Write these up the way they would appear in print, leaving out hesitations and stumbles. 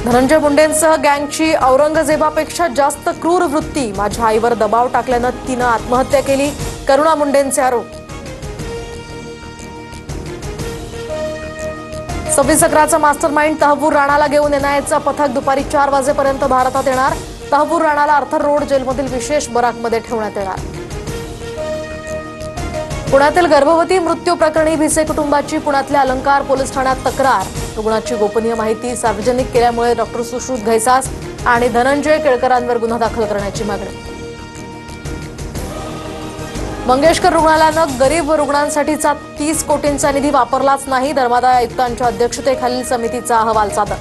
धनंजय मुंडेंसह गँगची औरंगजेबापेक्षा जास्त क्रूर वृत्ती, माझ्या आईवर दबाव टाकल्यानं तिनं आत्महत्या केली, करुणा मुंडेंचे आरोप। 26 अकराचा मास्टरमाइंड तहव्वूर राणाला घेऊन एनआयएचं पथक दुपारी 4 वाजेपर्यंत भारतात येणार। तहव्वूर राणाला अर्थर रोड जेलमधील विशेष बराकमध्ये ठेवण्यात येणार। पुण्यातील गर्भवती मृत्यू प्रकरणी भिसे कुटुंबाची पुण्यातल्या अलंकार पोलीस ठाण्यात तक्रार। रुग्णाची गोपनीय माहिती सार्वजनिक केल्यामुळे डॉक्टर सुश्रुत घैसास आणि धनंजय केळकरांवर गुन्हा दाखल करण्याची मागणी। मंगेशकर रुग्णालयानं गरीब रुग्णांसाठीचा 30 कोटींचा निधी वापरलाच नाही, धर्मादाय आयुक्तांच्या अध्यक्षतेखालील समितीचा अहवाल सादर।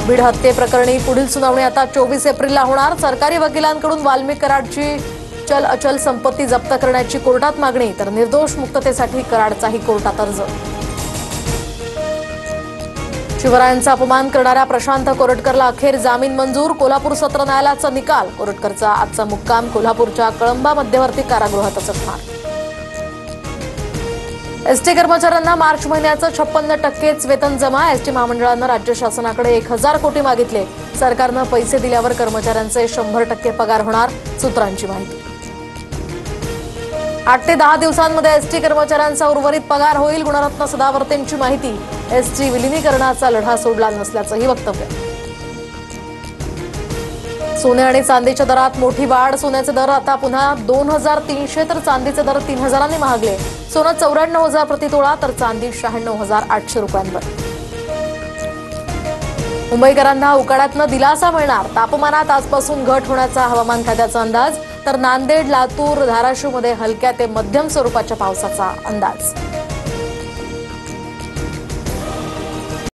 बीड हत्येप्रकरणी पुढील सुनावणी आता 24 एप्रिलला होणार। सरकारी वकिलांकडून वाल्मिक कराडची चल अचल संपत्ती जप्त करण्याची कोर्टात मागणी, तर निर्दोष मुक्ततेसाठी कराडचाही कोर्टात अर्ज। शिवरायांचा अपमान करणाऱ्या प्रशांत कोरटकरला अखेर जामीन मंजूर, कोल्हापूर सत्र न्यायालयाचा निकाल। कोरटकरचा आजचा मुक्काम कोल्हापूरच्या कळंबा मध्यवर्ती कारागृहातच असणार। एसटी कर्मचाऱ्यांना मार्च महिन्याचं 56% वेतन जमा। एसटी महामंडळानं राज्य शासनाकडे 1000 कोटी मागितले, सरकारनं पैसे दिल्यावर कर्मचाऱ्यांचे 100% पगार होणार, सूत्रांची माहिती। 8 ते 10 दिवसांमध्ये एसटी कर्मचाऱ्यांचा उर्वरित पगार होईल, गुणरत्न सदावर्तेंची माहिती। एसटी विलिनीकरणाचा लढा सोडला नसल्याचंही वक्तव्य। सोने आणि चांदीच्या दरात मोठी वाढ, सोन्याचे दर आता पुन्हा 2300 तर चांदीचे दर 3000 महागले। सोनं 94,000 प्रतितोळा तर चांदी 96,800 रुपयांवर। मुंबईकरांना उकाड्यातनं दिलासा मिळणार, तापमानात आजपासून घट होण्याचा हवामान खात्याचा अंदाज, तर नांदेड, लातूर, धाराशिवमध्ये हलक्या ते मध्यम स्वरूपाच्या पावसाचा अंदाज।